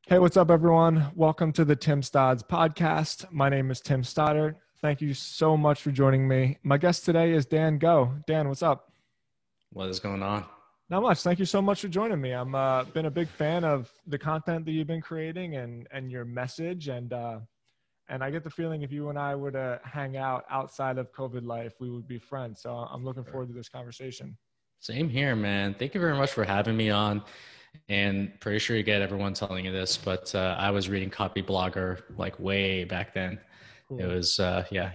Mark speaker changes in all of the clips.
Speaker 1: Hey, what's up, everyone? Welcome to the Tim Stodds podcast. My name is Tim Stoddard. Thank you so much for joining me. My guest today is Dan Go. Dan, what's up?
Speaker 2: What is going on?
Speaker 1: Not much. Thank you so much for joining me. I'm been a big fan of the content that you've been creating and your message and I get the feeling if you and I were to hang out outside of COVID life, we would be friends. So I'm looking forward to this conversation.
Speaker 2: Same here, man. Thank you very much for having me on. And pretty sure you get everyone telling you this, but I was reading Copy Blogger like way back then. It
Speaker 1: Cool.
Speaker 2: was,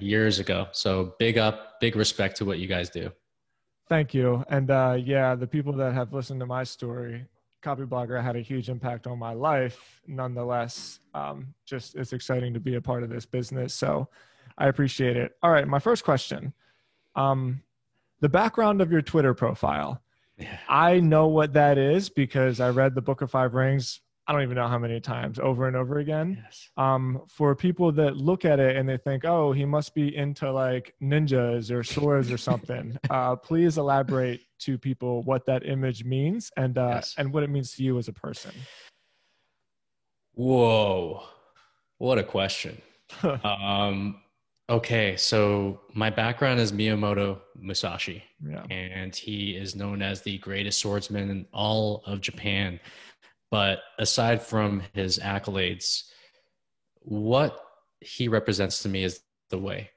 Speaker 2: years ago. So big up, big respect to what you guys do.
Speaker 1: Thank you. And yeah, the people that have listened to my story, Copyblogger had a huge impact on my life. Nonetheless, just it's exciting to be a part of this business. So I appreciate it. All right, my first question. The background of your Twitter profile.
Speaker 2: Yeah.
Speaker 1: I know what that is because I read the Book of Five Rings. I don't even know how many times, over and over again.
Speaker 2: Yes.
Speaker 1: For people that look at it and they think, oh, he must be into like ninjas or swords or something. Please elaborate to people what that image means
Speaker 2: Yes.
Speaker 1: and what it means to you as a person.
Speaker 2: Whoa. What a question. Um, okay, so my background is Miyamoto Musashi,
Speaker 1: Yeah.
Speaker 2: and he is known as the greatest swordsman in all of Japan. But aside from his accolades, what he represents to me is the way.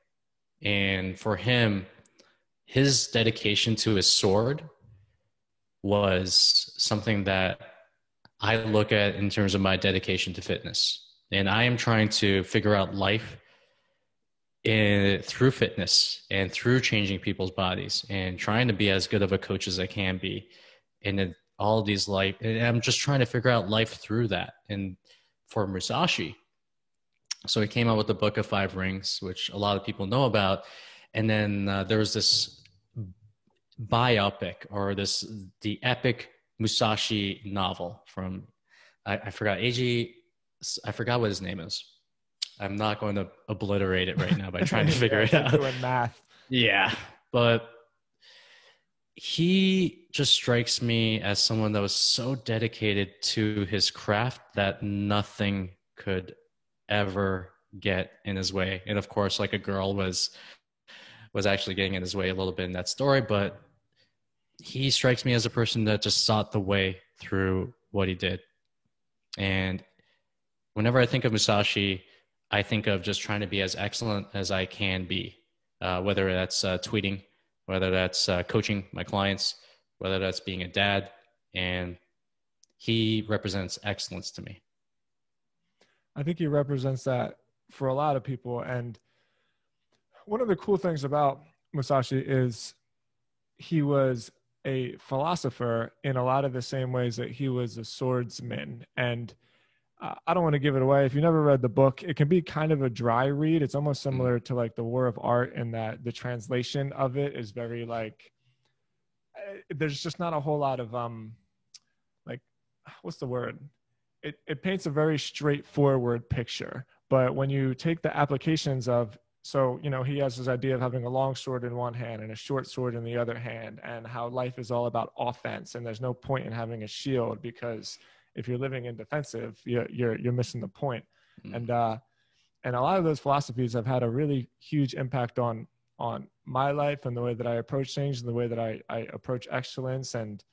Speaker 2: And for him, his dedication to his sword was something that I look at in terms of my dedication to fitness. And I am trying to figure out life through fitness and through changing people's bodies and trying to be as good of a coach as I can be. And all these life, and I'm just trying to figure out life through that. And for Musashi, so he came out with the Book of Five Rings, which a lot of people know about. And then there was this biopic or the epic Musashi novel from, I forgot, I forgot what his name is. I'm not going to obliterate it right now by trying to figure it out.
Speaker 1: Doing math.
Speaker 2: Yeah, but he just strikes me as someone that was so dedicated to his craft that nothing could ever get in his way. And of course, like a girl was actually getting in his way a little bit in that story, but he strikes me as a person that just sought the way through what he did. And whenever I think of Musashi, I think of just trying to be as excellent as I can be, whether that's tweeting, whether that's coaching my clients, whether that's being a dad. And he represents excellence to me.
Speaker 1: I think he represents that for a lot of people. And one of the cool things about Musashi is he was a philosopher in a lot of the same ways that he was a swordsman. And I don't want to give it away. If you never read the book, it can be kind of a dry read. It's almost similar to like the War of Art in that the translation of it is very like, there's just not a whole lot of, like, what's the word? It paints a very straightforward picture. But when you take the applications of, so, you know, he has this idea of having a long sword in one hand and a short sword in the other hand, and how life is all about offense. And there's no point in having a shield because if you're living in defensive, you're missing the point. And a lot of those philosophies have had a really huge impact on my life and the way that I approach things and the way that I approach excellence and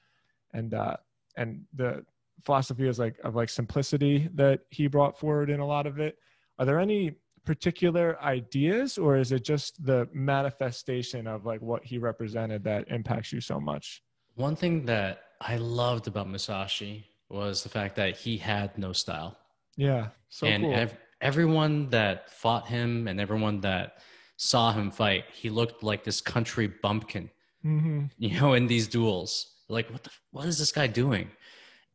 Speaker 1: the philosophy is like of like simplicity that he brought forward in a lot of it. Are there any particular ideas, or is it just the manifestation of like what he represented that impacts you so much?
Speaker 2: One thing that I loved about Musashi was the fact that he had no style.
Speaker 1: Yeah, so
Speaker 2: And
Speaker 1: cool.
Speaker 2: everyone that fought him and everyone that saw him fight, he looked like this country bumpkin,
Speaker 1: Mm-hmm.
Speaker 2: in these duels. Like, what is this guy doing?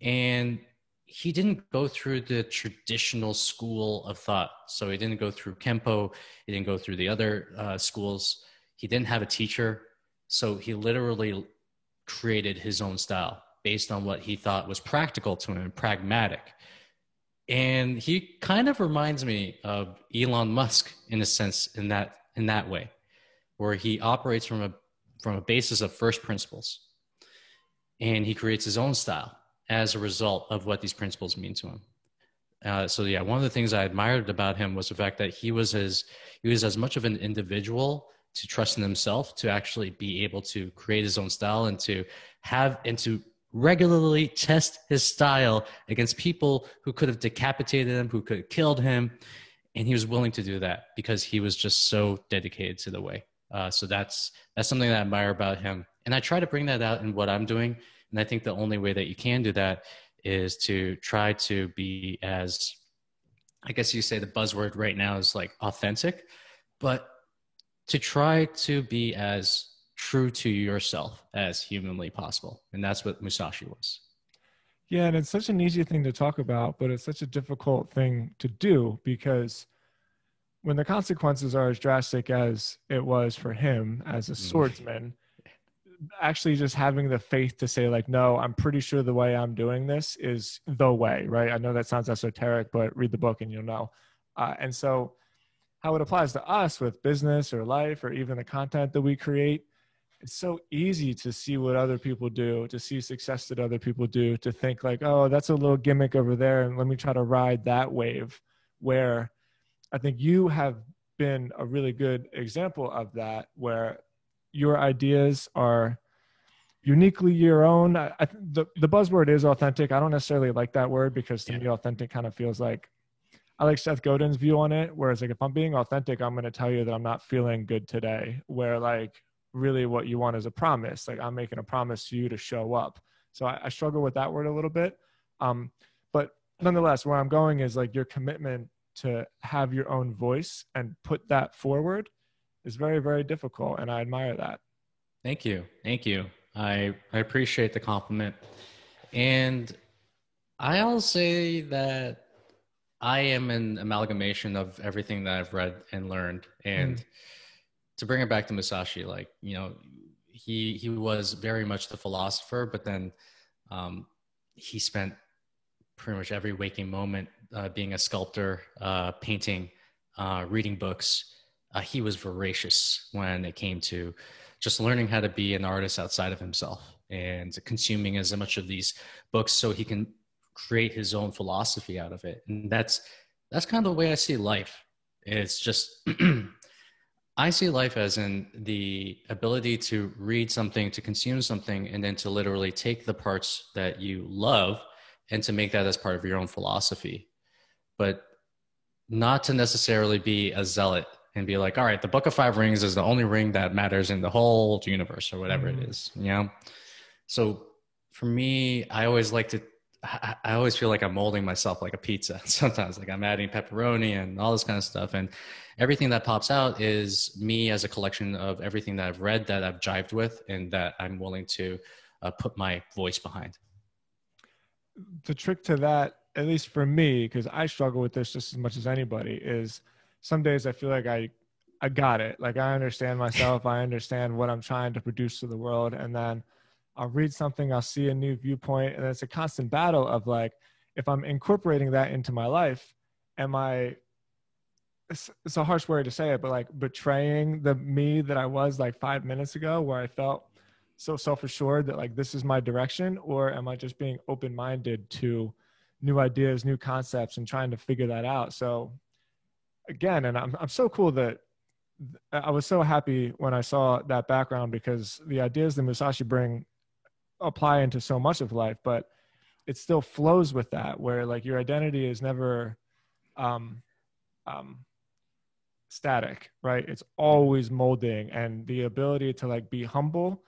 Speaker 2: And he didn't go through the traditional school of thought. So he didn't go through Kempo. He didn't go through the other schools. He didn't have a teacher. So he literally created his own style based on what he thought was practical to him, pragmatic. And he kind of reminds me of Elon Musk in a sense, in that way, where he operates from a basis of first principles, and he creates his own style as a result of what these principles mean to him. So yeah, one of the things I admired about him was the fact that he was as much of an individual to trust in himself to actually be able to create his own style and to regularly test his style against people who could have decapitated him, who could have killed him. And he was willing to do that because he was just so dedicated to the way. So that's something that I admire about him. And I try to bring that out in what I'm doing. And I think the only way that you can do that is to try to be as, I guess you say the buzzword right now is like authentic, but to try to be as true to yourself as humanly possible. And that's what Musashi was.
Speaker 1: Yeah, and it's such an easy thing to talk about, but it's such a difficult thing to do because when the consequences are as drastic as it was for him as a swordsman, actually just having the faith to say like, no, I'm pretty sure the way I'm doing this is the way, right? I know that sounds esoteric, but read the book and you'll know. And so how it applies to us with business or life or even the content that we create, it's so easy to see what other people do, to see success that other people do, to think like, oh, that's a little gimmick over there, and let me try to ride that wave. Where I think you have been a really good example of that, where your ideas are uniquely your own. The buzzword is authentic. I don't necessarily like that word because to me, authentic kind of feels like, I like Seth Godin's view on it, whereas like if I'm being authentic, I'm going to tell you that I'm not feeling good today, where like really what you want is a promise. Like I'm making a promise to you to show up. So I struggle with that word a little bit. But nonetheless, where I'm going is like your commitment to have your own voice and put that forward is very, very difficult. And I admire that.
Speaker 2: Thank you. Thank you. I appreciate the compliment. And I'll say that I am an amalgamation of everything that I've read and learned. And to bring it back to Musashi, like, you know, he was very much the philosopher, but then he spent pretty much every waking moment being a sculptor, painting, reading books. He was voracious when it came to just learning how to be an artist outside of himself and consuming as much of these books so he can create his own philosophy out of it. And that's kind of the way I see life. It's just I see life as in the ability to read something, to consume something, and then to literally take the parts that you love and to make that as part of your own philosophy. But not to necessarily be a zealot and be like, all right, the Book of Five Rings is the only ring that matters in the whole universe or whatever it is, you know? So for me, I always feel like I'm molding myself like a pizza sometimes, like I'm adding pepperoni and all this kind of stuff. And everything that pops out is me as a collection of everything that I've read, that I've jived with, and that I'm willing to put my voice behind.
Speaker 1: The trick to that, at least for me, because I struggle with this just as much as anybody, is some days I feel like I got it. Like I understand myself. I understand what I'm trying to produce to the world. And then I'll read something, I'll see a new viewpoint. And it's a constant battle of like, if I'm incorporating that into my life, am I, it's a harsh word to say it, but like betraying the me that I was like 5 minutes ago, where I felt so self-assured that like, this is my direction? Or am I just being open-minded to new ideas, new concepts, and trying to figure that out? So again, and I'm so cool that I was so happy when I saw that background, because the ideas that Musashi bring apply into so much of life, but it still flows with that, where like your identity is never static, right? It's always molding, and the ability to like be humble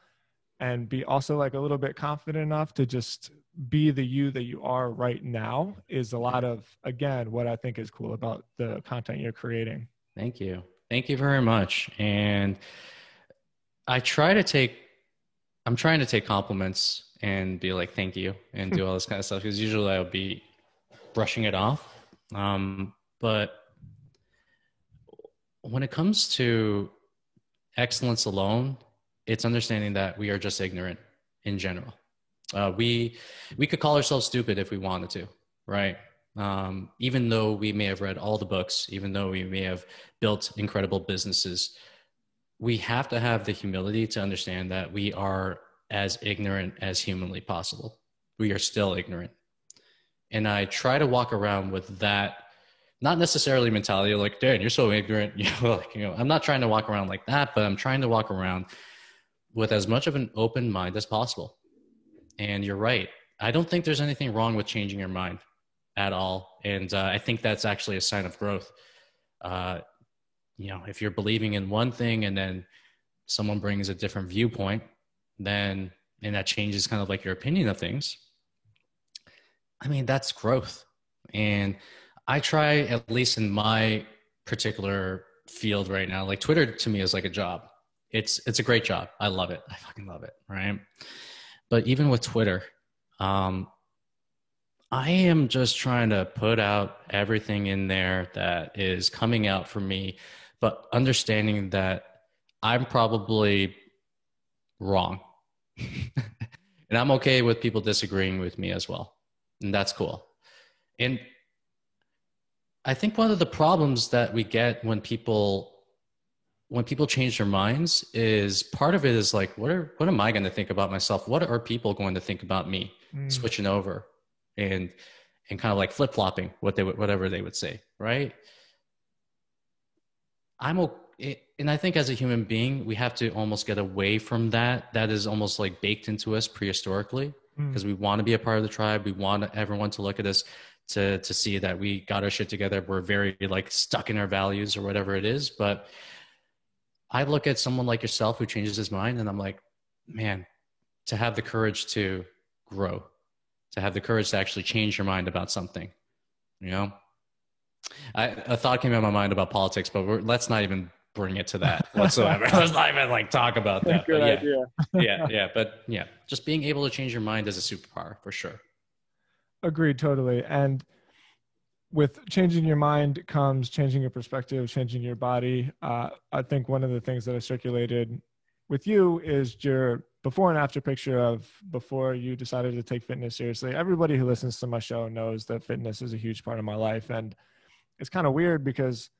Speaker 1: and be also like a little bit confident enough to just be the you that you are right now is a lot of, again, what I think is cool about the content you're creating.
Speaker 2: Thank you. Thank you very much. And I'm trying to take compliments and be like, thank you, and do all this kind of stuff. Because usually I'll be brushing it off. But when it comes to excellence alone, it's understanding that we are just ignorant in general. We could call ourselves stupid if we wanted to, right? Even though we may have read all the books, even though we may have built incredible businesses, we have to have the humility to understand that we are as ignorant as humanly possible. We are still ignorant. And I try to walk around with that, not necessarily mentality like, Dan, you're so ignorant. I'm not trying to walk around like that, but I'm trying to walk around with as much of an open mind as possible. And you're right. I don't think there's anything wrong with changing your mind at all. And I think that's actually a sign of growth. If you're believing in one thing and then someone brings a different viewpoint, and that changes kind of like your opinion of things, I mean, that's growth. And I try, at least in my particular field right now, like Twitter to me is like a job. It's a great job. I love it. I fucking love it. Right. But even with Twitter, I am just trying to put out everything in there that is coming out for me, but understanding that I'm probably wrong. And I'm okay with people disagreeing with me as well. And that's cool. And I think one of the problems that we get when people change their minds is, part of it is like, what am I going to think about myself? What are people going to think about me? Switching over and kind of like flip-flopping whatever they would say, right? And I think as a human being, we have to almost get away from that. That is almost like baked into us prehistorically, because we want to be a part of the tribe. We want everyone to look at us to see that we got our shit together. We're very like stuck in our values or whatever it is. But I look at someone like yourself who changes his mind, and I'm like, man, to have the courage to grow, to have the courage to actually change your mind about something, a thought came in my mind about politics, but let's not even bring it to that whatsoever. Let's not even like talk about that.
Speaker 1: Good idea.
Speaker 2: But just being able to change your mind is a superpower for sure.
Speaker 1: Agreed, totally. And with changing your mind comes changing your perspective, changing your body. I think one of the things that I circulated with you is your before and after picture of before you decided to take fitness seriously. Everybody who listens to my show knows that fitness is a huge part of my life. And it's kind of weird because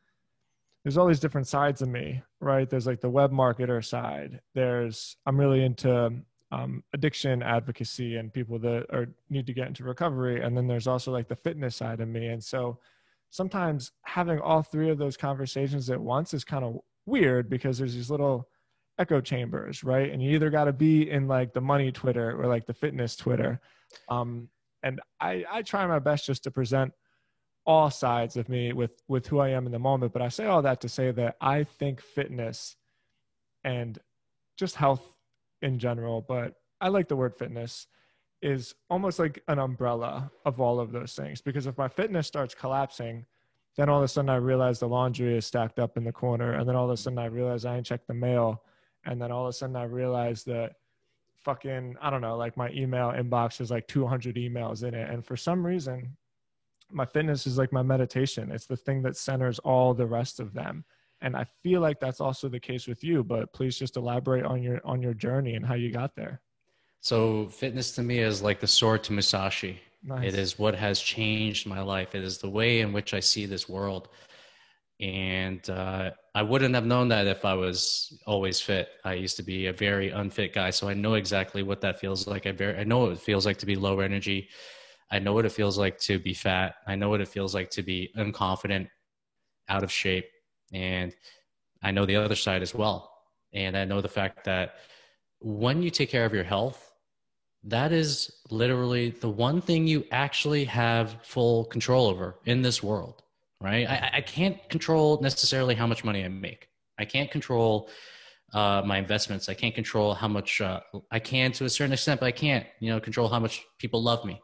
Speaker 1: there's all these different sides of me, right? There's like the web marketer side. I'm really into addiction advocacy and people that need to get into recovery. And then there's also like the fitness side of me. And so sometimes having all three of those conversations at once is kind of weird, because there's these little echo chambers, right? And you either got to be in like the money Twitter or like the fitness Twitter. And I try my best just to present all sides of me with who I am in the moment. But I say all that to say that I think fitness and just health in general, but I like the word fitness, is almost like an umbrella of all of those things. Because if my fitness starts collapsing, then all of a sudden I realize the laundry is stacked up in the corner. And then all of a sudden I realize I ain't checked the mail. And then all of a sudden I realize that fucking, I don't know, like my email inbox is like 200 emails in it. And for some reason, my fitness is like my meditation. It's the thing that centers all the rest of them. And I feel like that's also the case with you, but please just elaborate on your journey and how you got there.
Speaker 2: So fitness to me is like the sword to Musashi.
Speaker 1: Nice.
Speaker 2: It is what has changed my life. It is the way in which I see this world. And I wouldn't have known that if I was always fit. I used to be a very unfit guy. So I know exactly what that feels like. I know what it feels like to be low energy. I know what it feels like to be fat. I know what it feels like to be unconfident, out of shape. And I know the other side as well. And I know the fact that when you take care of your health, that is literally the one thing you actually have full control over in this world, right? I can't control necessarily how much money I make. I can't control my investments. I can't control how much I can to a certain extent, but I can't, control how much people love me.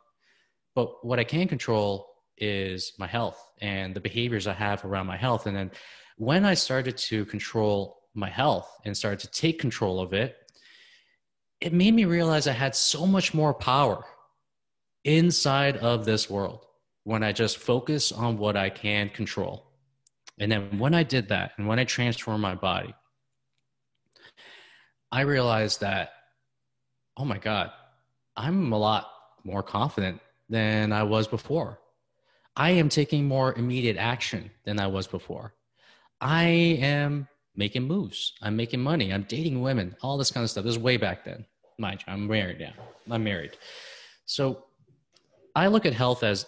Speaker 2: But what I can control is my health and the behaviors I have around my health. And then when I started to control my health and started to take control of it, it made me realize I had so much more power inside of this world when I just focus on what I can control. And then when I did that and when I transformed my body, I realized that, oh my God, I'm a lot more confident than I was before. I am taking more immediate action than I was before. I am making moves. I'm making money. I'm dating women, all this kind of stuff. This is way back then. Mind you, I'm married now. I'm married. So I look at health as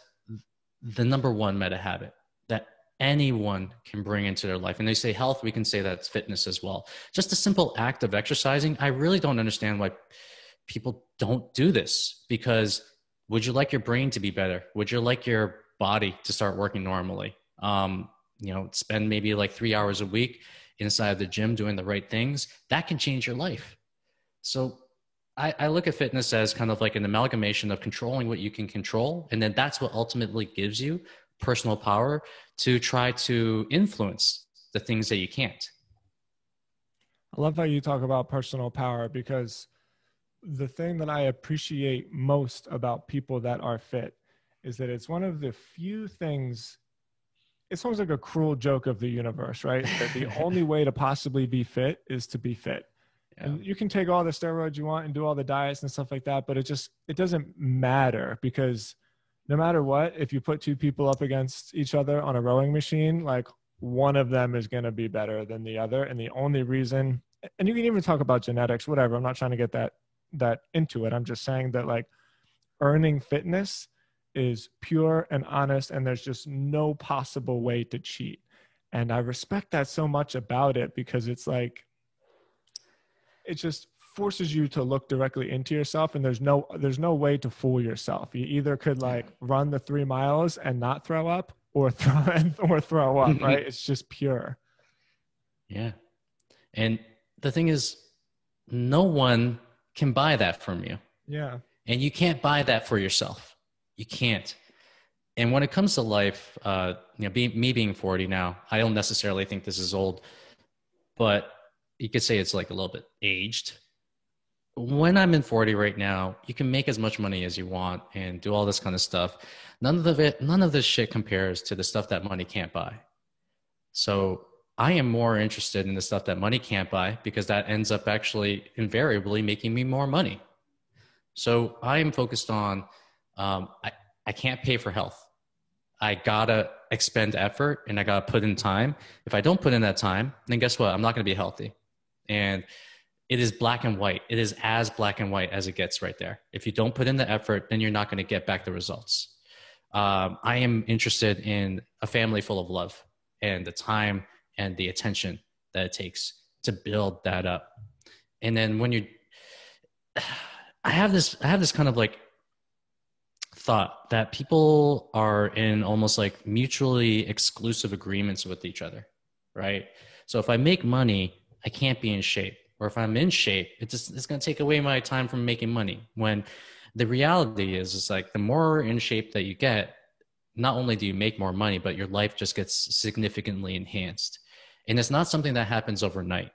Speaker 2: the number one meta habit that anyone can bring into their life. And they say health, we can say that's fitness as well. Just a simple act of exercising. I really don't understand why people don't do this, because would you like your brain to be better? Would you like your body to start working normally? Spend maybe like 3 hours a week inside the gym doing the right things. That can change your life. So I look at fitness as kind of like an amalgamation of controlling what you can control. And then that's what ultimately gives you personal power to try to influence the things that you can't.
Speaker 1: I love how you talk about personal power, because the thing that I appreciate most about people that are fit is that it's one of the few things, it's almost like a cruel joke of the universe, right? That the only way to possibly be fit is to be fit. Yeah. And you can take all the steroids you want and do all the diets and stuff like that, but it doesn't matter, because no matter what, if you put two people up against each other on a rowing machine, like one of them is going to be better than the other. And the only reason, and you can even talk about genetics, whatever, I'm not trying to get that into it. I'm just saying that like earning fitness is pure and honest, and there's just no possible way to cheat. And I respect that so much about it, because it's like, it just forces you to look directly into yourself, and there's no way to fool yourself. You either could like run the 3 miles and not throw up, or throw up, right? It's just pure.
Speaker 2: Yeah. And the thing is, no one can buy that from you.
Speaker 1: Yeah.
Speaker 2: And you can't buy that for yourself. You can't. And when it comes to life, me being 40 now, I don't necessarily think this is old, but you could say it's like a little bit aged. When I'm in 40 right now, you can make as much money as you want and do all this kind of stuff. None of this shit compares to the stuff that money can't buy. So I am more interested in the stuff that money can't buy, because that ends up actually invariably making me more money. So I am focused on, I can't pay for health. I gotta expend effort, and I gotta put in time. If I don't put in that time, then guess what? I'm not gonna be healthy. And it is black and white. It is as black and white as it gets right there. If you don't put in the effort, then you're not going to get back the results. I am interested in a family full of love and the time and the attention that it takes to build that up. And then when I have this kind of like thought that people are in almost like mutually exclusive agreements with each other, right? So if I make money, I can't be in shape. Or if I'm in shape, it's going to take away my time from making money. When the reality is like the more in shape that you get, not only do you make more money, but your life just gets significantly enhanced. And it's not something that happens overnight.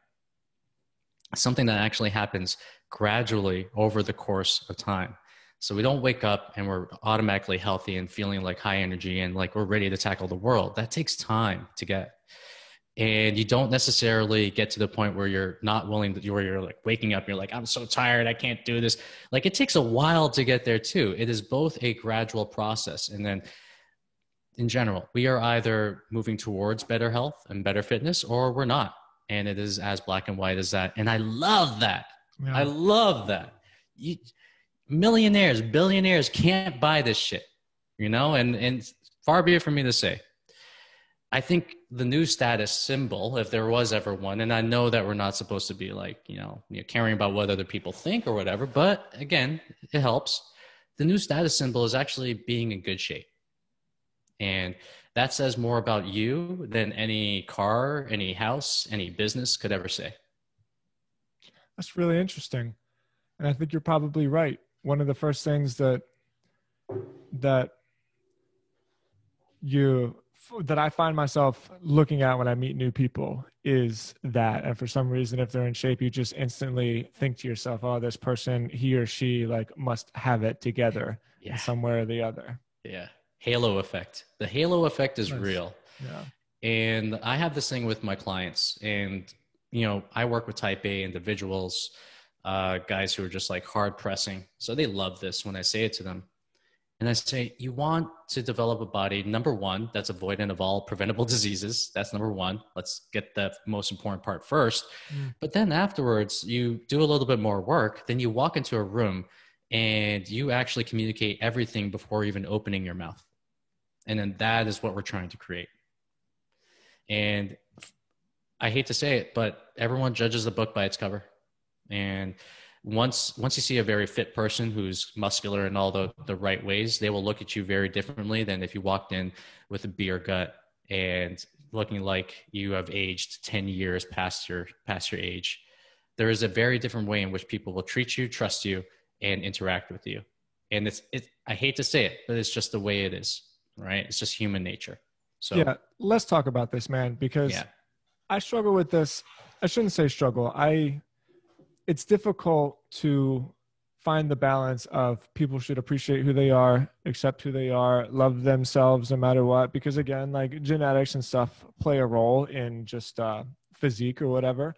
Speaker 2: It's something that actually happens gradually over the course of time. So we don't wake up and we're automatically healthy and feeling like high energy and like we're ready to tackle the world. That takes time to get. And you don't necessarily get to the point where you're not willing to, where you're like waking up, you're like, I'm so tired, I can't do this. Like it takes a while to get there too. It is both a gradual process. And then in general, we are either moving towards better health and better fitness, or we're not. And it is as black and white as that. And I love that. Yeah. I love that. Millionaires, billionaires can't buy this shit, and far be it from me to say. I think the new status symbol, if there was ever one, and I know that we're not supposed to be like, caring about what other people think or whatever, but again, it helps. The new status symbol is actually being in good shape. And that says more about you than any car, any house, any business could ever say.
Speaker 1: That's really interesting. And I think you're probably right. One of the first things that I find myself looking at when I meet new people is that. And for some reason, if they're in shape, you just instantly think to yourself, oh, this person, he or she like must have it together in some way or the other.
Speaker 2: Yeah. Halo effect. The halo effect is real.
Speaker 1: Yeah.
Speaker 2: And I have this thing with my clients, and, I work with type A individuals, guys who are just like hard pressing. So they love this when I say it to them. And I say, you want to develop a body, number one, that's avoidant of all preventable diseases. That's number one. Let's get the most important part first. But then afterwards, you do a little bit more work. Then you walk into a room and you actually communicate everything before even opening your mouth. And then that is what we're trying to create. And I hate to say it, but everyone judges the book by its cover. And once you see a very fit person who's muscular in all the right ways, they will look at you very differently than if you walked in with a beer gut and looking like you have aged 10 years past your age. There is a very different way in which people will treat you, trust you, and interact with you. And I hate to say it, but it's just the way it is, right? It's just human nature. So
Speaker 1: yeah, let's talk about this, man, because I struggle with this. I shouldn't say struggle. It's difficult to find the balance of people should appreciate who they are, accept who they are, love themselves no matter what. Because again, like genetics and stuff play a role in just physique or whatever.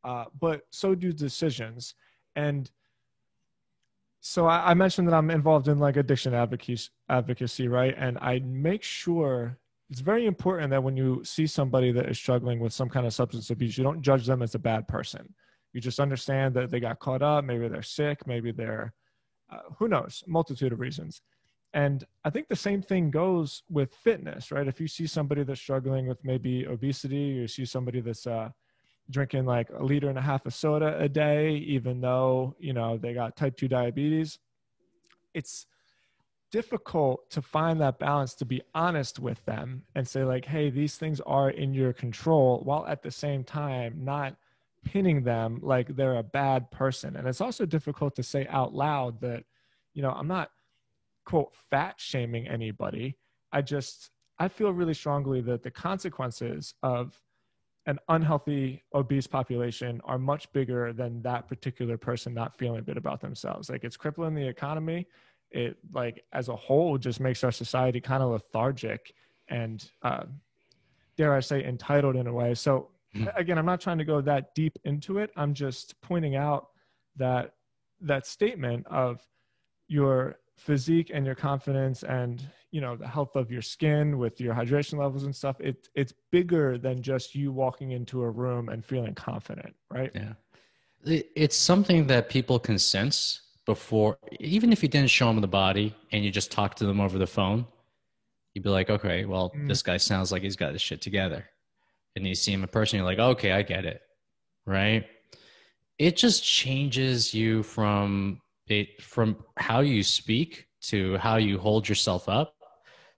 Speaker 1: But so do decisions. And so I mentioned that I'm involved in like addiction advocacy, right? And I make sure it's very important that when you see somebody that is struggling with some kind of substance abuse, you don't judge them as a bad person. You just understand that they got caught up. Maybe they're sick. Maybe they're, who knows, multitude of reasons. And I think the same thing goes with fitness, right? If you see somebody that's struggling with maybe obesity, or you see somebody that's drinking like 1.5 liters of soda a day, even though, you know, they got type 2 diabetes, it's difficult to find that balance, to be honest with them and say like, hey, these things are in your control, while at the same time not pinning them like they're a bad person. And it's also difficult to say out loud that, you know, I'm not quote fat shaming anybody. I feel really strongly that the consequences of an unhealthy obese population are much bigger than that particular person not feeling good about themselves. Like, it's crippling the economy. It, like, as a whole, just makes our society kind of lethargic and dare I say entitled in a way. So again, I'm not trying to go that deep into it. I'm just pointing out that statement of your physique and your confidence and, you know, the health of your skin with your hydration levels and stuff. It's bigger than just you walking into a room and feeling confident, right?
Speaker 2: Yeah. It's something that people can sense before, even if you didn't show them the body and you just talk to them over the phone, you'd be like, okay, well, this guy sounds like he's got his shit together. And you see him in person, you're like, okay, I get it, right? It just changes you from how you speak to how you hold yourself up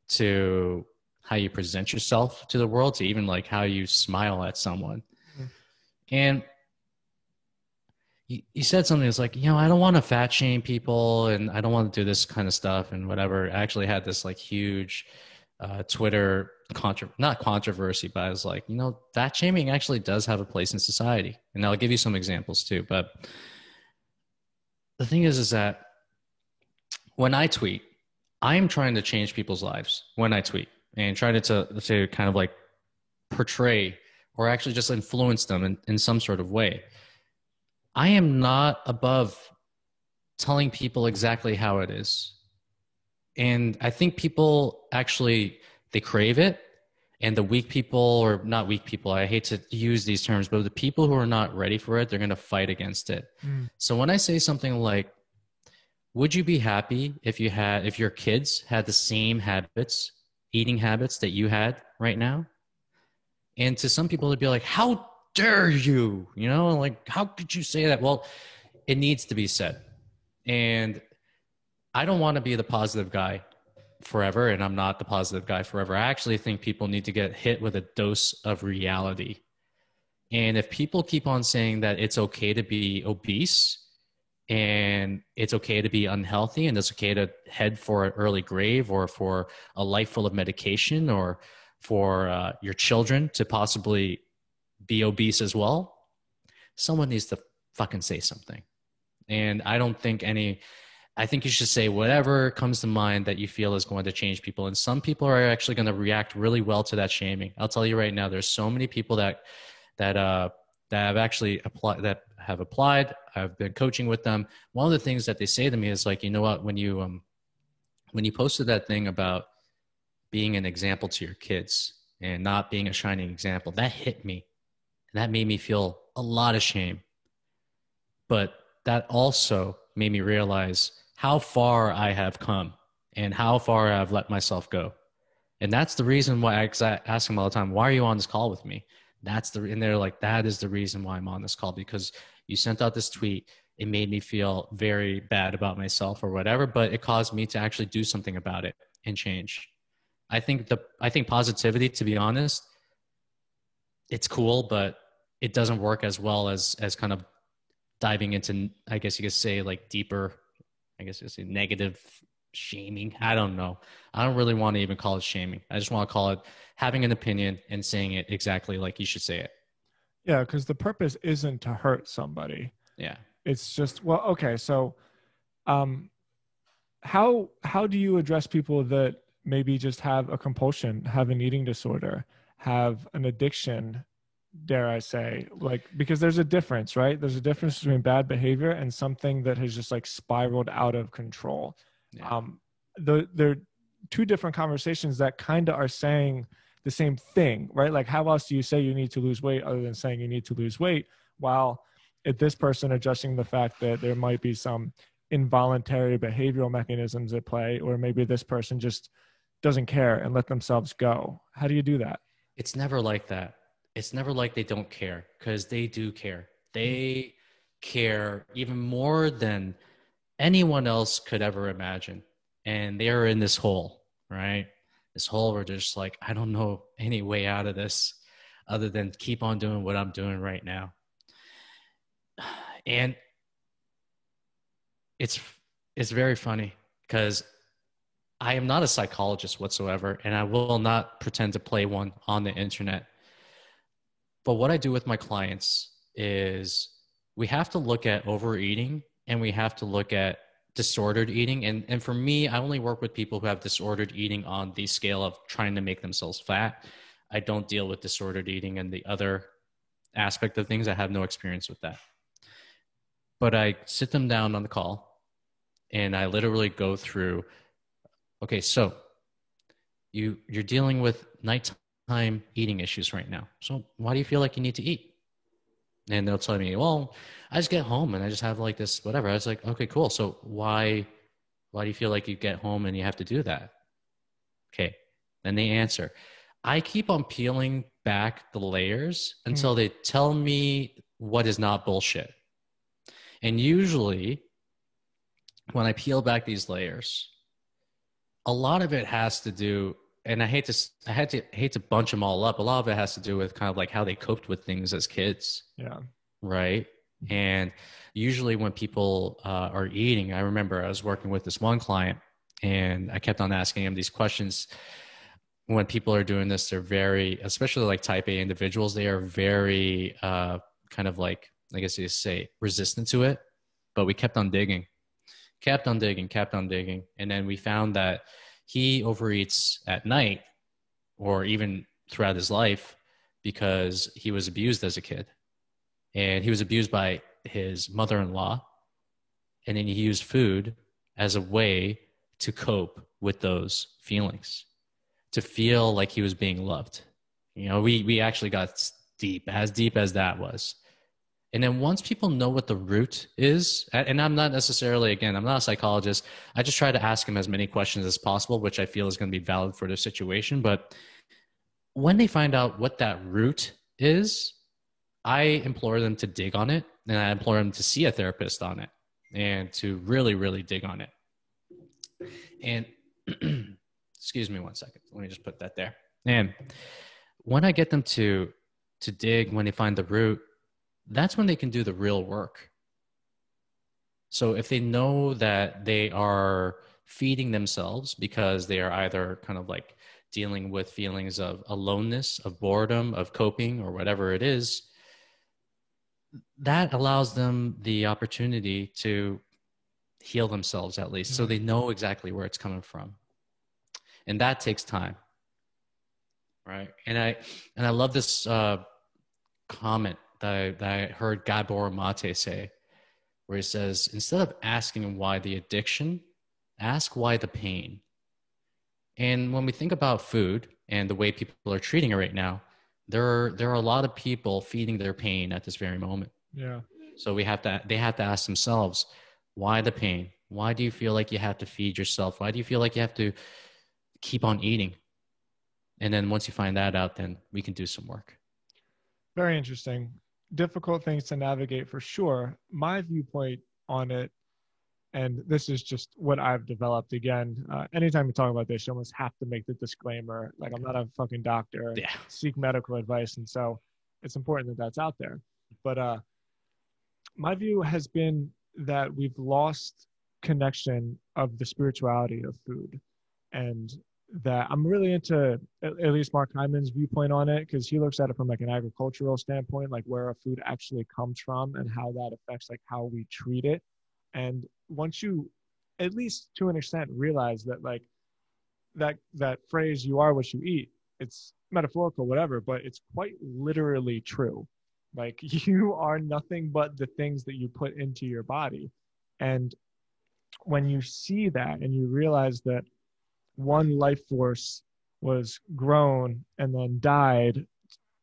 Speaker 2: to how you present yourself to the world to even like how you smile at someone. And you said something that's like, you know, I don't want to fat shame people and I don't want to do this kind of stuff and whatever. I actually had this like huge Twitter not controversy, but I was like, you know, fat shaming actually does have a place in society. And I'll give you some examples too. But the thing is that when I tweet, I'm trying to change people's lives when I tweet and trying to kind of like portray or actually just influence them in some sort of way. I am not above telling people exactly how it is. And I think people actually, they crave it. And the weak people, or not weak people, I hate to use these terms, but the people who are not ready for it, they're going to fight against it. So when I say something like, would you be happy if your kids had the same habits, eating habits that you had right now? And to some people, they'd be like, how dare you? You know, like, how could you say that? Well, it needs to be said. And I don't want to be the positive guy forever, and I'm not the positive guy forever. I actually think people need to get hit with a dose of reality. And if people keep on saying that it's okay to be obese and it's okay to be unhealthy and it's okay to head for an early grave or for a life full of medication or for your children to possibly be obese as well, someone needs to fucking say something. And I think you should say whatever comes to mind that you feel is going to change people. And some people are actually going to react really well to that shaming. I'll tell you right now, there's so many people that have actually applied. I've been coaching with them. One of the things that they say to me is like, you know what, when you posted that thing about being an example to your kids and not being a shining example, that hit me. And that made me feel a lot of shame. But that also made me realize how far I have come and how far I've let myself go. And that's the reason why I ask them all the time, why are you on this call with me? And they're like, that is the reason why I'm on this call, because you sent out this tweet. It made me feel very bad about myself or whatever, but it caused me to actually do something about it and change. I think positivity, to be honest, it's cool, but it doesn't work as well as kind of diving into, I guess you could say, like deeper, I guess you could say negative shaming. I don't know. I don't really want to even call it shaming. I just want to call it having an opinion and saying it exactly like you should say it.
Speaker 1: Yeah, because the purpose isn't to hurt somebody.
Speaker 2: Yeah.
Speaker 1: It's just, well, okay, so um how do you address people that maybe just have a compulsion, have an eating disorder, have an addiction, dare I say, like, because there's a difference, right? There's a difference between bad behavior and something that has just like spiraled out of control.
Speaker 2: Yeah.
Speaker 1: They're two different conversations that kind of are saying the same thing, right? Like, how else do you say you need to lose weight other than saying you need to lose weight, while at this person adjusting the fact that there might be some involuntary behavioral mechanisms at play, or maybe this person just doesn't care and let themselves go. How do you do that?
Speaker 2: It's never like that. It's never like they don't care, because they do care. They care even more than anyone else could ever imagine. And they are in this hole, right? This hole where they're just like, I don't know any way out of this other than keep on doing what I'm doing right now. And it's very funny because I am not a psychologist whatsoever, and I will not pretend to play one on the internet. But what I do with my clients is we have to look at overeating and we have to look at disordered eating. And for me, I only work with people who have disordered eating on the scale of trying to make themselves fat. I don't deal with disordered eating and the other aspect of things. I have no experience with that. But I sit them down on the call and I literally go through, okay, so you're dealing with nighttime eating issues right now. So why do you feel like you need to eat? And they'll tell me, well, I just get home and I just have like this, whatever. I was like, okay, cool. So why do you feel like you get home and you have to do that? Okay. Then they answer. I keep on peeling back the layers until they tell me what is not bullshit. And usually when I peel back these layers, a lot of it has to do, and I hate to bunch them all up. A lot of it has to do with kind of like how they coped with things as kids.
Speaker 1: Yeah.
Speaker 2: Right. And usually when people are eating, I remember I was working with this one client and I kept on asking him these questions. When people are doing this, they're very, especially like type A individuals, they are very kind of like, I guess you say, resistant to it. But we kept on digging. And then we found that he overeats at night or even throughout his life because he was abused as a kid. And he was abused by his mother-in-law. And then he used food as a way to cope with those feelings, to feel like he was being loved. You know, we actually got deep as that was. And then once people know what the root is, and I'm not necessarily, again, I'm not a psychologist. I just try to ask them as many questions as possible, which I feel is going to be valid for their situation. But when they find out what that root is, I implore them to dig on it, and I implore them to see a therapist on it and to really, really dig on it. And excuse me one second. Let me just put that there. And when I get them to dig, when they find the root, that's when they can do the real work. So if they know that they are feeding themselves because they are either kind of like dealing with feelings of aloneness, of boredom, of coping, or whatever it is, that allows them the opportunity to heal themselves at least. So they know exactly where it's coming from. And that takes time. Right. And I love this comment that I heard Gabor Mate say, where he says, instead of asking why the addiction, ask why the pain. And when we think about food and the way people are treating it right now, there are a lot of people feeding their pain at this very moment.
Speaker 1: Yeah.
Speaker 2: So they have to ask themselves, why the pain? Why do you feel like you have to feed yourself? Why do you feel like you have to keep on eating? And then once you find that out, then we can do some work.
Speaker 1: Very interesting. Difficult things to navigate for sure. My viewpoint on it, and this is just what I've developed. Again, anytime we talk about this, you almost have to make the disclaimer, like, I'm not a fucking doctor.
Speaker 2: Yeah.
Speaker 1: Seek medical advice. And so it's important that that's out there. But my view has been that we've lost connection of the spirituality of food. And that I'm really into at least Mark Hyman's viewpoint on it, because he looks at it from like an agricultural standpoint, like where our food actually comes from and how that affects like how we treat it. And once you, at least to an extent, realize that like that phrase, you are what you eat, it's metaphorical, whatever, but it's quite literally true. Like, you are nothing but the things that you put into your body. And when you see that and you realize that one life force was grown and then died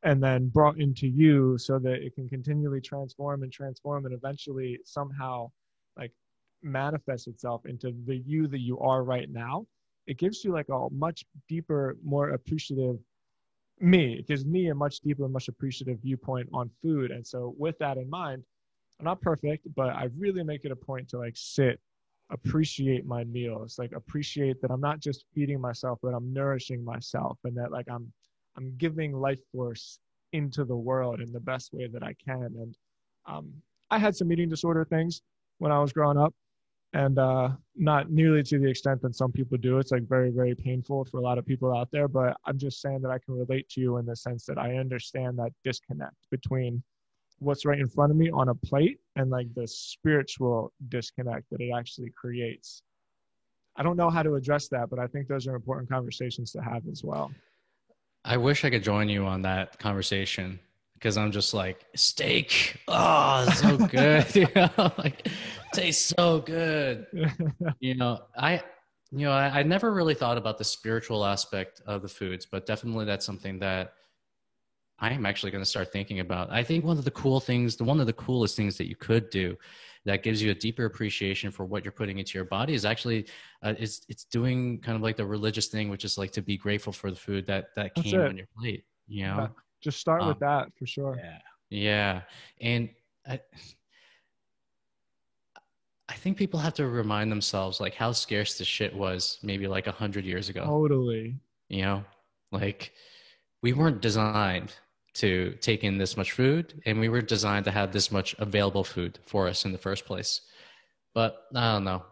Speaker 1: and then brought into you so that it can continually transform and eventually somehow like manifest itself into the you that you are right now, it gives you like a much deeper, more appreciative it gives me a much deeper, much appreciative viewpoint on food. And so with that in mind, I'm not perfect, but I really make it a point to like sit, appreciate my meals, like appreciate that I'm not just feeding myself, but I'm nourishing myself, and that like I'm giving life force into the world in the best way that I can. And I had some eating disorder things when I was growing up, and not nearly to the extent that some people do. It's like very, very painful for a lot of people out there, but I'm just saying that I can relate to you in the sense that I understand that disconnect between what's right in front of me on a plate and like the spiritual disconnect that it actually creates. I don't know how to address that, but I think those are important conversations to have as well.
Speaker 2: I wish I could join you on that conversation, because I'm just like, steak, oh, so good. You know, like, tastes so good. I never really thought about the spiritual aspect of the foods, but definitely that's something that I am actually going to start thinking about. I think one of the coolest things that you could do that gives you a deeper appreciation for what you're putting into your body is actually, it's doing kind of like the religious thing, which is like to be grateful for the food that came on your plate, you know?
Speaker 1: Yeah. Just start with that for sure.
Speaker 2: Yeah. Yeah. And I think people have to remind themselves like how scarce this shit was maybe like 100 years ago.
Speaker 1: Totally.
Speaker 2: You know, like we weren't designed to take in this much food, and we were designed to have this much available food for us in the first place. But I don't know.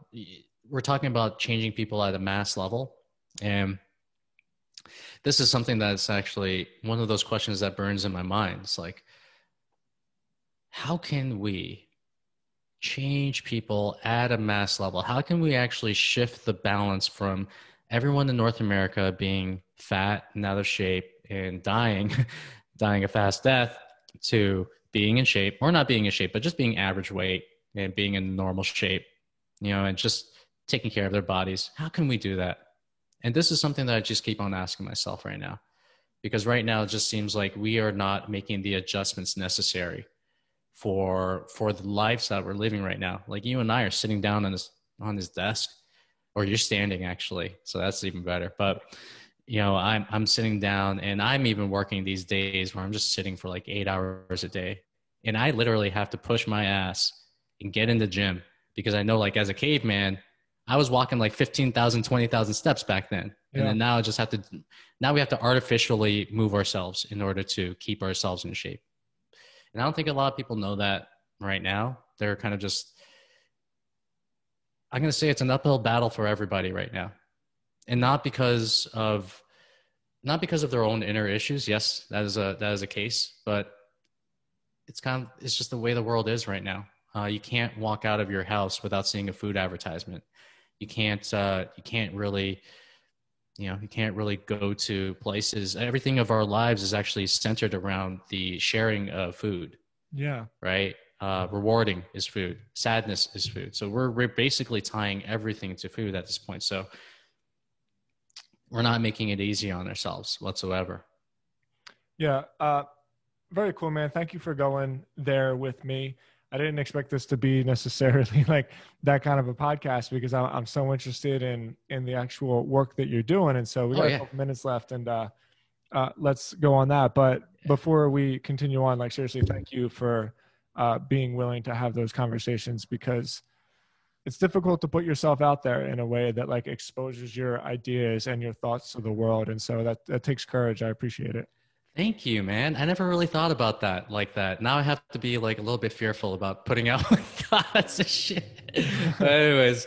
Speaker 2: We're talking about changing people at a mass level. And this is something that's actually one of those questions that burns in my mind. It's like, how can we change people at a mass level? How can we actually shift the balance from everyone in North America being fat and out of shape and dying a fast death to being in shape, or not being in shape, but just being average weight and being in normal shape, you know, and just taking care of their bodies? How can we do that? And this is something that I just keep on asking myself right now, because right now it just seems like we are not making the adjustments necessary for the lives that we're living right now. Like you and I are sitting down on this desk, or you're standing actually, so that's even better. But you know, I'm sitting down, and I'm even working these days where I'm just sitting for like 8 hours a day, and I literally have to push my ass and get in the gym, because I know, like, as a caveman, I was walking like 15,000, 20,000 steps back then. And then now we have to artificially move ourselves in order to keep ourselves in shape. And I don't think a lot of people know that right now. They're kind of just, I'm going to say it's an uphill battle for everybody right now. And not because of their own inner issues. Yes, that is a case, but it's just the way the world is right now. You can't walk out of your house without seeing a food advertisement. You can't really go to places. Everything of our lives is actually centered around the sharing of food.
Speaker 1: Yeah.
Speaker 2: Right. Rewarding is food. Sadness is food. So we're basically tying everything to food at this point. So we're not making it easy on ourselves whatsoever.
Speaker 1: Yeah. Very cool, man. Thank you for going there with me. I didn't expect this to be necessarily like that kind of a podcast, because I'm so interested in the actual work that you're doing. And so we got a couple minutes left, and let's go on that. But before we continue on, like seriously, thank you for being willing to have those conversations, because it's difficult to put yourself out there in a way that like exposes your ideas and your thoughts to the world. And so that takes courage. I appreciate it.
Speaker 2: Thank you, man. I never really thought about that like that. Now I have to be like a little bit fearful about putting out my thoughts and shit. But anyways,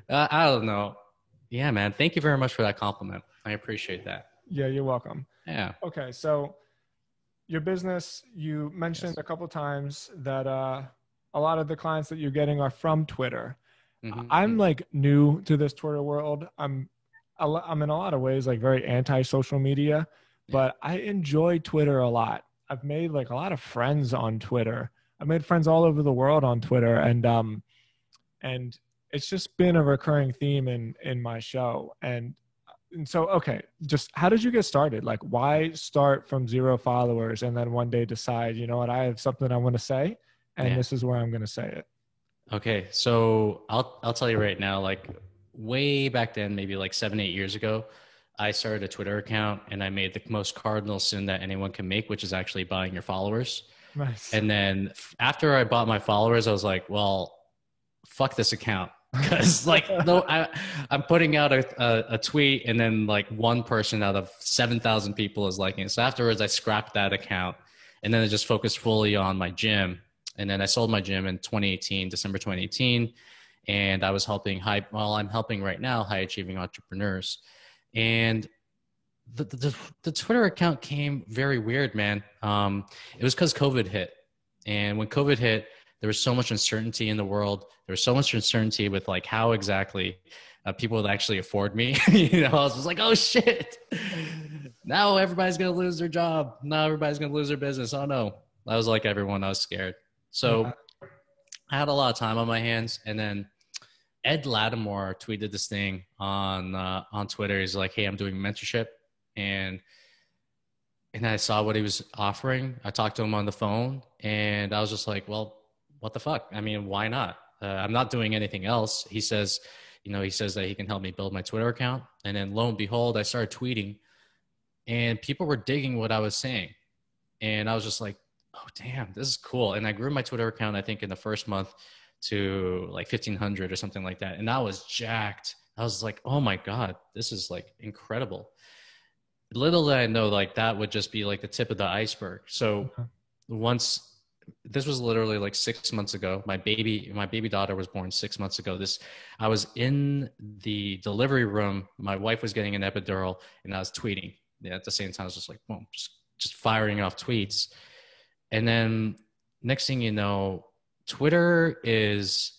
Speaker 2: I don't know. Yeah, man. Thank you very much for that compliment. I appreciate that.
Speaker 1: Yeah, you're welcome.
Speaker 2: Yeah.
Speaker 1: Okay, so your business, you mentioned a couple times that a lot of the clients that you're getting are from Twitter. I'm like new to this Twitter world. I'm in a lot of ways like very anti social media, but I enjoy Twitter a lot. I've made like a lot of friends on Twitter. I've made friends all over the world on Twitter, and it's just been a recurring theme in my show. And so, okay, just how did you get started? Like, why start from 0 followers and then one day decide, you know what, I have something I want to say, and this is where I'm going to say it?
Speaker 2: Okay, so I'll tell you right now, like way back then, maybe like 7-8 years ago, I started a Twitter account and I made the most cardinal sin that anyone can make, which is actually buying your followers.
Speaker 1: Nice.
Speaker 2: And then after I bought my followers, I was like, well, fuck this account. Because like, no, I'm putting out a tweet and then like one person out of 7,000 people is liking it. So afterwards I scrapped that account and then I just focused fully on my gym. And then I sold my gym in 2018, December 2018. And I was helping I'm helping right now high achieving entrepreneurs. And the Twitter account came very weird, man. It was because COVID hit. And when COVID hit, there was so much uncertainty in the world. There was so much uncertainty with like how exactly people would actually afford me. You know, I was just like, oh shit. Now everybody's going to lose their job. Now everybody's going to lose their business. Oh no. I was like everyone. I was scared. So I had a lot of time on my hands. And then Ed Lattimore tweeted this thing on Twitter. He's like, hey, I'm doing mentorship. And I saw what he was offering. I talked to him on the phone and I was just like, well, what the fuck? I mean, why not? I'm not doing anything else. He says that he can help me build my Twitter account. And then lo and behold, I started tweeting and people were digging what I was saying. And I was just like, oh, damn, this is cool. And I grew my Twitter account, I think in the first month to like 1,500 or something like that. And I was jacked. I was like, oh my God, this is like incredible. Little did I know like that would just be like the tip of the iceberg. So this was literally like 6 months ago. My baby daughter was born 6 months ago. I was in the delivery room. My wife was getting an epidural and I was tweeting. Yeah, at the same time, I was just like, boom, just firing off tweets. And then next thing you know, Twitter is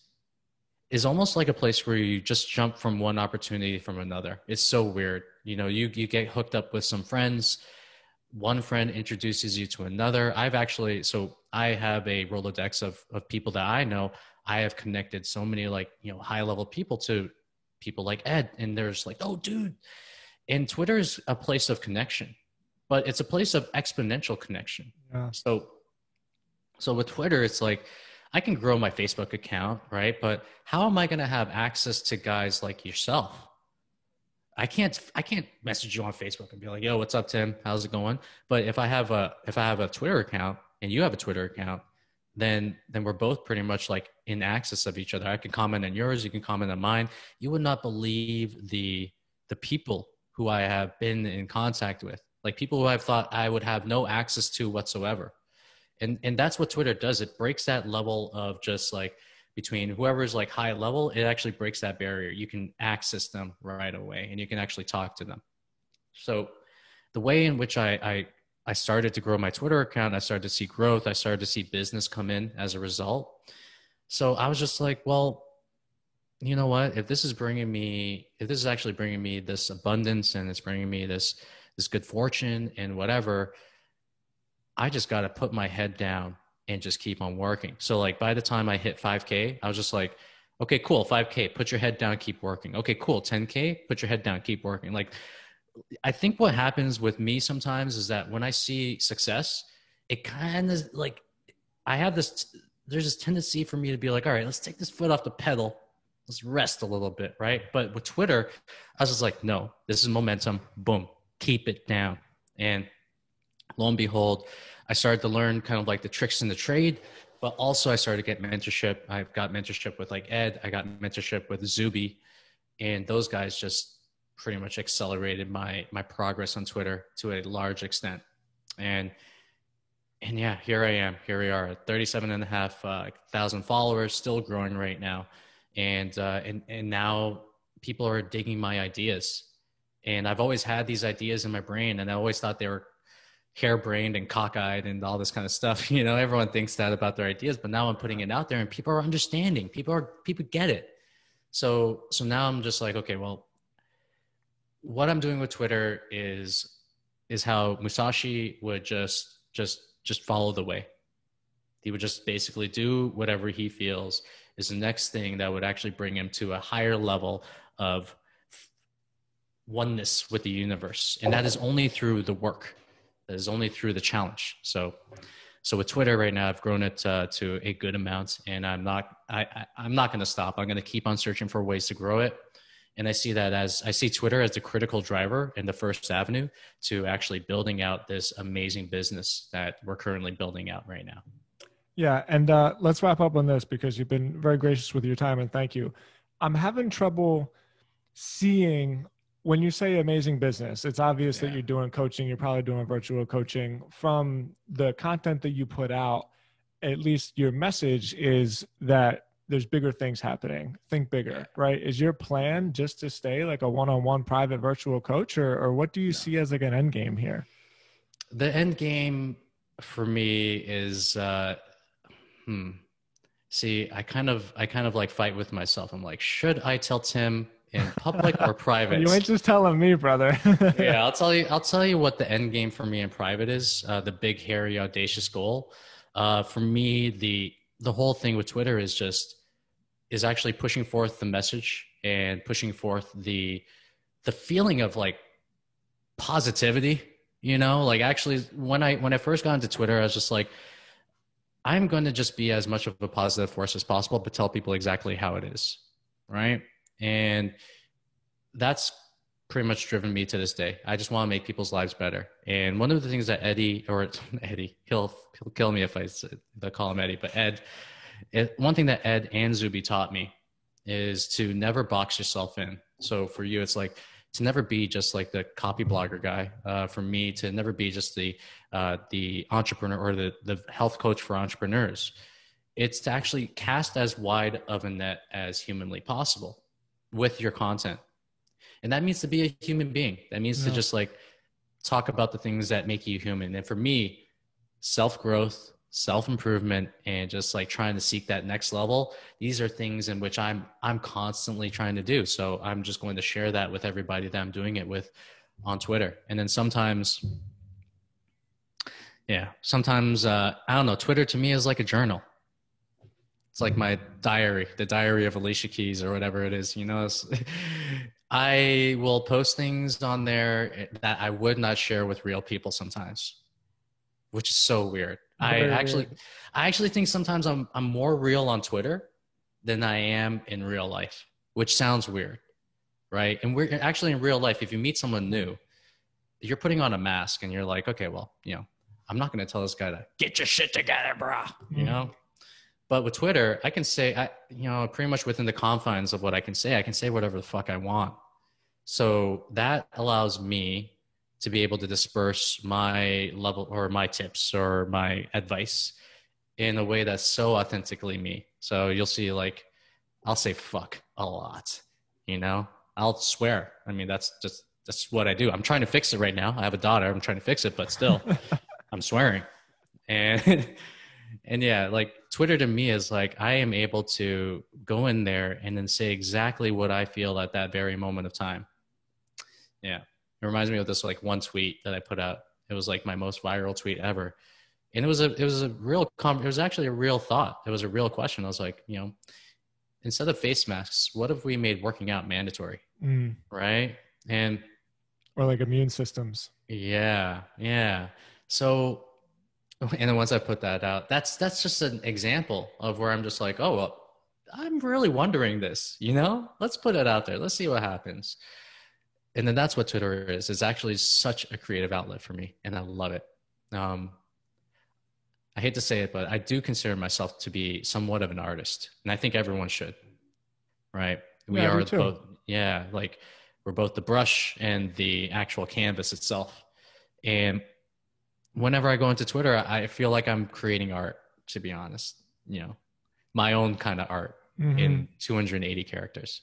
Speaker 2: almost like a place where you just jump from one opportunity from another. It's so weird. You know, you get hooked up with some friends. One friend introduces you to another. I have a Rolodex of people that I know. I have connected so many like, you know, high level people to people like Ed. And there's like, oh dude. And Twitter is a place of connection, but it's a place of exponential connection. Yeah. So with Twitter, it's like, I can grow my Facebook account, right? But how am I going to have access to guys like yourself? I can't message you on Facebook and be like, yo, what's up, Tim? How's it going? But if I have a Twitter account and you have a Twitter account, then we're both pretty much like in access of each other. I can comment on yours. You can comment on mine. You would not believe the people who I have been in contact with, like people who I've thought I would have no access to whatsoever. And that's what Twitter does. It breaks that level of just like between whoever's like high level, it actually breaks that barrier. You can access them right away and you can actually talk to them. So the way in which I started to grow my Twitter account, I started to see growth. I started to see business come in as a result. So I was just like, well, you know what, if this is actually bringing me this abundance and it's bringing me this good fortune and whatever, I just got to put my head down and just keep on working. So like by the time I hit 5K, I was just like, okay, cool. 5K, put your head down, keep working. Okay, cool. 10K, put your head down, keep working. Like, I think what happens with me sometimes is that when I see success, it kind of like, there's this tendency for me to be like, all right, let's take this foot off the pedal. Let's rest a little bit. Right. But with Twitter, I was just like, no, this is momentum. Boom, keep it down. And lo and behold, I started to learn kind of like the tricks in the trade, but also I started to get mentorship. I've got mentorship with like Ed. I got mentorship with Zuby, and those guys just pretty much accelerated my progress on Twitter to a large extent. And yeah, here I am. Here we are, 37,500 followers, still growing right now. And now people are digging my ideas. And I've always had these ideas in my brain, and I always thought they were harebrained and cockeyed and all this kind of stuff. You know, everyone thinks that about their ideas, but now I'm putting it out there and people are understanding. People get it. So now I'm just like, okay, well, what I'm doing with Twitter is how Musashi would just follow the way. He would just basically do whatever he feels is the next thing that would actually bring him to a higher level of oneness with the universe. And that is only through the work. That is only through the challenge. So with Twitter right now, I've grown it to a good amount, and I'm not going to stop. I'm going to keep on searching for ways to grow it. And I see Twitter as the critical driver and the first avenue to actually building out this amazing business that we're currently building out right now.
Speaker 1: Yeah. And let's wrap up on this because you've been very gracious with your time, and thank you. I'm having trouble seeing when you say amazing business, it's obvious that you're doing coaching, you're probably doing virtual coaching. From the content that you put out, at least your message is that there's bigger things happening. Think bigger, right? Is your plan just to stay like a one-on-one private virtual coach, or what do you see as like an end game here?
Speaker 2: The end game for me is, see, I kind of like fight with myself. I'm like, should I tell Tim in public or private?
Speaker 1: You ain't just telling me, brother.
Speaker 2: Yeah, I'll tell you what the end game for me in private is. The big, hairy, audacious goal. For me, the whole thing with Twitter is actually pushing forth the message and pushing forth the feeling of like positivity. You know, like actually when I first got into Twitter, I was just like, I'm going to just be as much of a positive force as possible, but tell people exactly how it is, right? And that's pretty much driven me to this day. I just want to make people's lives better. And one of the things that Eddie, he'll kill me if I call him Eddie, but one thing that Ed and Zuby taught me is to never box yourself in. So for you, it's like to never be just like the copy blogger guy. For me, to never be just the entrepreneur or the health coach for entrepreneurs. It's to actually cast as wide of a net as humanly possible with your content. And that means to be a human being. That means to just like talk about the things that make you human. And for me, self-growth, self-improvement, and just like trying to seek that next level, these are things in which I'm constantly trying to do. So I'm just going to share that with everybody that I'm doing it with on Twitter. And then sometimes, I don't know, Twitter to me is like a journal. It's like my diary, the diary of Alicia Keys or whatever it is, you know. I will post things on there that I would not share with real people sometimes, which is so weird. I actually think sometimes I'm more real on Twitter than I am in real life, which sounds weird, right? And we're actually in real life, if you meet someone new, you're putting on a mask and you're like, okay, well, you know, I'm not going to tell this guy to get your shit together, bro, you know? But with Twitter, I can say, pretty much within the confines of what I can say whatever the fuck I want. So that allows me to be able to disperse my level or my tips or my advice in a way that's so authentically me. So you'll see, like, I'll say fuck a lot, you know? I'll swear. I mean, that's what I do. I'm trying to fix it right now. I have a daughter. I'm trying to fix it, but still, I'm swearing. And yeah, like Twitter to me is like, I am able to go in there and then say exactly what I feel at that very moment of time. Yeah. It reminds me of this like one tweet that I put out. It was like my most viral tweet ever. And it was actually a real thought. It was a real question. I was like, you know, instead of face masks, what if we made working out mandatory? Right.
Speaker 1: Or like immune systems.
Speaker 2: Yeah. Yeah. So, and then once I put that out, that's just an example of where I'm just like, oh, well, I'm really wondering this, you know, let's put it out there. Let's see what happens. and then that's what Twitter is. It's actually such a creative outlet for me, and I love it. I hate to say it, but I do consider myself to be somewhat of an artist, and I think everyone should, right? We
Speaker 1: Yeah, I
Speaker 2: are
Speaker 1: do too.
Speaker 2: both, yeah, like we're both the brush and the actual canvas itself. And whenever I go into Twitter, I feel like I'm creating art, to be honest, you know, my own kind of art
Speaker 1: Hmm.
Speaker 2: in 280 characters.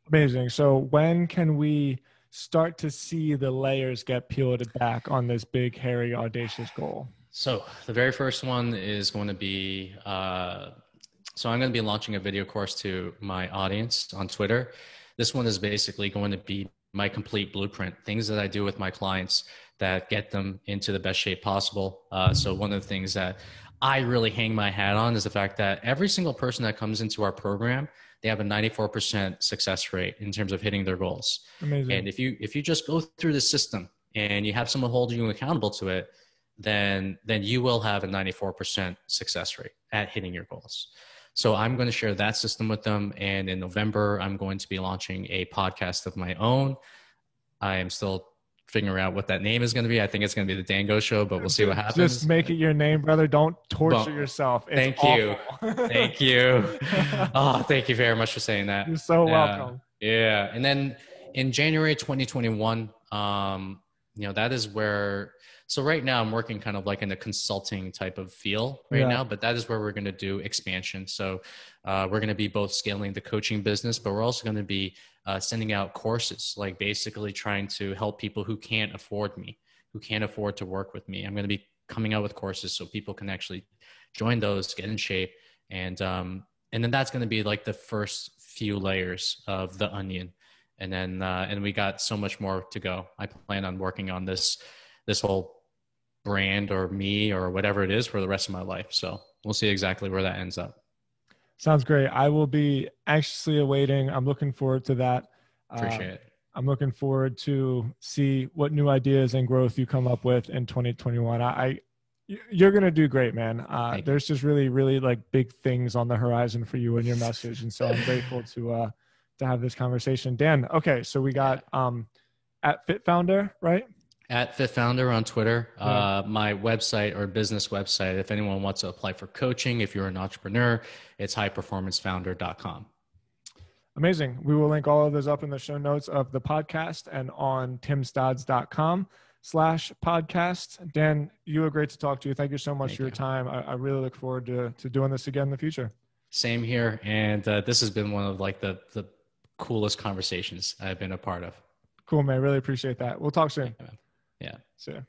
Speaker 1: Amazing. So when can we start to see the layers get peeled back on this big, hairy, audacious goal?
Speaker 2: So the very first one is going to be, so I'm going to be launching a video course to my audience on Twitter. This one is basically going to be my complete blueprint, things that I do with my clients that get them into the best shape possible. So one of the things that I really hang my hat on is the fact that every single person that comes into our program, they have a 94% success rate in terms of hitting their goals.
Speaker 1: Amazing.
Speaker 2: And if you just go through the system and you have someone holding you accountable to it, then you will have a 94% success rate at hitting your goals. So I'm going to share that system with them. And in November, I'm going to be launching a podcast of my own. I am still figuring out what that name is going to be. I think it's going to be the Dango Show, but we'll see what happens.
Speaker 1: Just make it your name, brother. Don't torture yourself. It's
Speaker 2: thank you. Thank you. Oh, thank you very much for saying that.
Speaker 1: You're so welcome.
Speaker 2: Yeah. And then in January 2021, that is where, so right now I'm working kind of like in a consulting type of feel now, but that is where we're going to do expansion. So we're going to be both scaling the coaching business, but we're also going to be sending out courses, like basically trying to help people who can't afford me, who can't afford to work with me. I'm going to be coming out with courses so people can actually join those, get in shape. And then that's going to be like the first few layers of the onion. And then, and we got so much more to go. I plan on working on this whole brand or me or whatever it is for the rest of my life. So we'll see exactly where that ends up.
Speaker 1: Sounds great. I will be anxiously awaiting. I'm looking forward to that.
Speaker 2: Appreciate it.
Speaker 1: I'm looking forward to see what new ideas and growth you come up with in 2021. You're going to do great, man. There's just really, really like big things on the horizon for you and your message. And so I'm grateful to have this conversation. Dan, okay. So we got at Fit Founder, right?
Speaker 2: At Fit Founder on Twitter, my website or business website, if anyone wants to apply for coaching, if you're an entrepreneur, it's highperformancefounder.com.
Speaker 1: Amazing. We will link all of those up in the show notes of the podcast and on timstodds.com/podcast. Dan, you were great to talk to you. Thank you so much for your time. I really look forward to doing this again in the future. Same here. And this has been one of like the coolest conversations I've been a part of. Cool, man. Really appreciate that. We'll talk soon. Yeah. See ya.